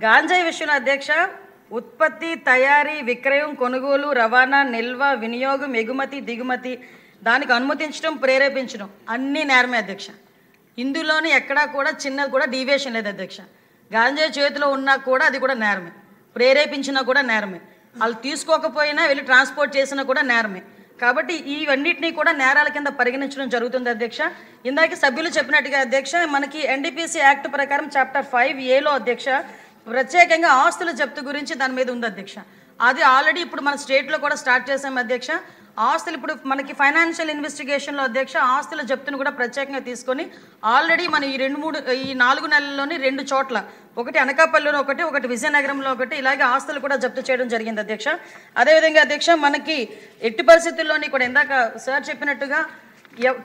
గాంజాయి విషయంలో అధ్యక్ష ఉత్పత్తి, తయారీ, విక్రయం, కొనుగోలు, రవాణా, నిల్వ, వినియోగం, ఎగుమతి, దిగుమతి, దానికి అనుమతించడం, ప్రేరేపించడం అన్నీ నేరమే అధ్యక్ష. ఇందులోని ఎక్కడా కూడా చిన్నది కూడా డీవియేషన్ లేదు అధ్యక్ష. గాంజాయి చేతిలో ఉన్నా కూడా అది కూడా నేరమే, ప్రేరేపించినా కూడా నేరమే, వాళ్ళు తీసుకోకపోయినా వెళ్ళి ట్రాన్స్పోర్ట్ చేసినా కూడా నేరమే. కాబట్టి ఇవన్నిటినీ కూడా నేరాల కింద పరిగణించడం జరుగుతుంది అధ్యక్ష. ఇందాక సభ్యులు చెప్పినట్టుగా అధ్యక్ష, మనకి ఎన్డీపీసీ యాక్ట్ ప్రకారం చాప్టర్ 5A అధ్యక్ష ప్రత్యేకంగా ఆస్తుల జప్తు గురించి దాని మీద ఉంది అధ్యక్ష. అది ఆల్రెడీ ఇప్పుడు మన స్టేట్లో కూడా స్టార్ట్ చేసాం అధ్యక్ష. ఆస్తులు ఇప్పుడు మనకి ఫైనాన్షియల్ ఇన్వెస్టిగేషన్లో అధ్యక్ష ఆస్తుల జప్తును కూడా ప్రత్యేకంగా తీసుకొని ఆల్రెడీ మన ఈ 4 నెలల్లోని 2 చోట్ల, ఒకటి అనకాపల్లిలో ఒకటి విజయనగరంలో ఒకటి, ఇలాగే ఆస్తులు కూడా జప్తు చేయడం జరిగింది అధ్యక్ష. అదేవిధంగా అధ్యక్ష మనకి ఎట్టి పరిస్థితుల్లోని కూడా ఇందాక సార్ చెప్పినట్టుగా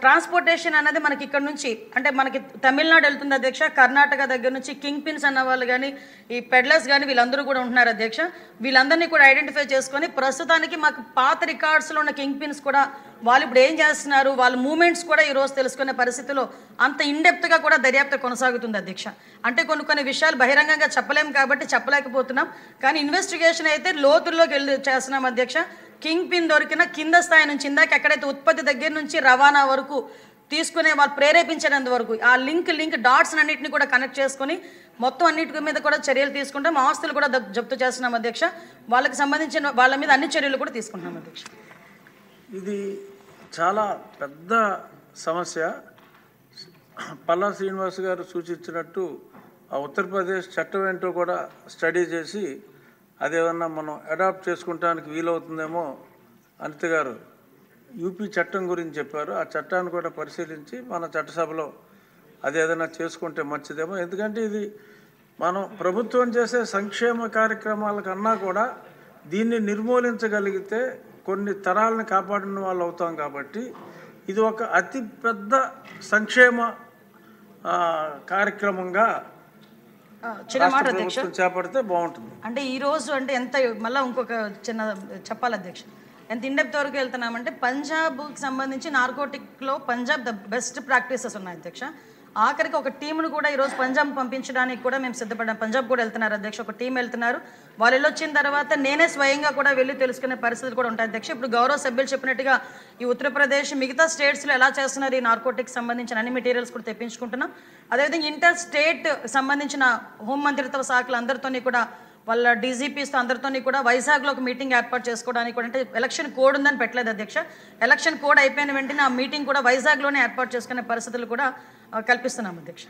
ట్రాన్స్పోర్టేషన్ అనేది మనకి ఇక్కడ నుంచి అంటే మనకి తమిళనాడు వెళ్తుంది అధ్యక్ష. కర్ణాటక దగ్గర నుంచి కింగ్ పిన్స్ అన్న వాళ్ళు కానీ ఈ పెడ్లర్స్ కానీ వీళ్ళందరూ కూడా ఉంటున్నారు అధ్యక్ష. వీళ్ళందరినీ కూడా ఐడెంటిఫై చేసుకొని ప్రస్తుతానికి మాకు పాత రికార్డ్స్లో ఉన్న కింగ్ పిన్స్ కూడా వాళ్ళు ఇప్పుడు ఏం చేస్తున్నారు, వాళ్ళ మూమెంట్స్ కూడా ఈరోజు తెలుసుకునే పరిస్థితిలో అంత ఇన్డెప్త్గా కూడా దర్యాప్తు కొనసాగుతుంది అధ్యక్ష. అంటే కొన్ని విషయాలు బహిరంగంగా చెప్పలేము కాబట్టి చెప్పలేకపోతున్నాం, కానీ ఇన్వెస్టిగేషన్ అయితే లోతుల్లోకి వెళ్ళి చేస్తున్నాం అధ్యక్ష. కింగ్ పిన్ దొరికిన కింద స్థాయి నుంచి ఇందాక ఎక్కడైతే ఉత్పత్తి దగ్గర నుంచి రవాణా వరకు తీసుకునే వాళ్ళు ప్రేరేపించేంత వరకు ఆ లింక్ డాట్స్ అన్నింటినీ కూడా కనెక్ట్ చేసుకొని మొత్తం అన్నిటి మీద కూడా చర్యలు తీసుకుంటాం. ఆస్తులు కూడా జప్తు చేస్తున్నాం అధ్యక్ష. వాళ్ళకి సంబంధించిన వాళ్ళ మీద అన్ని చర్యలు కూడా తీసుకుంటున్నాం అధ్యక్ష. ఇది చాలా పెద్ద సమస్య. పల్లా శ్రీనివాస్ గారు సూచించినట్టు ఆ ఉత్తరప్రదేశ్ చట్టం ఏంటో కూడా స్టడీ చేసి అదేమన్నా మనం అడాప్ట్ చేసుకుంటానికి వీలవుతుందేమో. అనిత గారు యూపీ చట్టం గురించి చెప్పారు. ఆ చట్టాన్ని కూడా పరిశీలించి మన చట్టసభలో అదేదైనా చేసుకుంటే మంచిదేమో. ఎందుకంటే ఇది మనం ప్రభుత్వం చేసే సంక్షేమ కార్యక్రమాల కన్నా కూడా దీన్ని నిర్మూలించగలిగితే కొన్ని తరాలను కాపాడిన వాళ్ళు అవుతాం. కాబట్టి ఇది ఒక అతి పెద్ద సంక్షేమ కార్యక్రమంగా చేపడితే బాగుంటుంది. అంటే ఈ రోజు అంటే ఎంత మళ్ళీ ఇంకొక చిన్న చెప్పాలి అధ్యక్ష, ఎంత ఇండెప్త్ వరకు వెళ్తున్నామంటే పంజాబ్కి సంబంధించి నార్కోటిక్లో పంజాబ్ ద బెస్ట్ ప్రాక్టీసెస్ ఉన్నాయి అధ్యక్ష. ఆఖరికి ఒక టీంను కూడా ఈరోజు పంజాబ్ పంపించడానికి కూడా మేము సిద్ధపడ్డాం. పంజాబ్ కూడా వెళ్తున్నారు అధ్యక్ష, ఒక టీం వెళ్తున్నారు. వాళ్ళు వెళ్ళొచ్చిన తర్వాత నేనే స్వయంగా కూడా వెళ్ళి తెలుసుకునే పరిస్థితులు కూడా ఉంటాయి అధ్యక్ష. ఇప్పుడు గౌరవ సభ్యులు చెప్పినట్టుగా ఈ ఉత్తరప్రదేశ్ మిగతా స్టేట్స్లో ఎలా చేస్తున్నారు ఈ నార్కోటిక్స్ సంబంధించిన అన్ని మెటీరియల్స్ కూడా తెప్పించుకుంటున్నాం. అదేవిధంగా ఇంటర్ స్టేట్ సంబంధించిన హోంమంత్రిత్వ శాఖలు అందరితోని కూడా వాళ్ళ డీజీపీస్తో అందరితోని కూడా వైజాగ్లో ఒక మీటింగ్ ఏర్పాటు చేసుకోవడానికి కూడా, అంటే ఎలక్షన్ కోడ్ ఉందని పెట్టలేదు అధ్యక్ష. ఎలక్షన్ కోడ్ అయిపోయిన వెంటనే ఆ మీటింగ్ కూడా వైజాగ్లోనే ఏర్పాటు చేసుకునే పరిస్థితులు కూడా కల్పిస్తున్నాం అధ్యక్ష.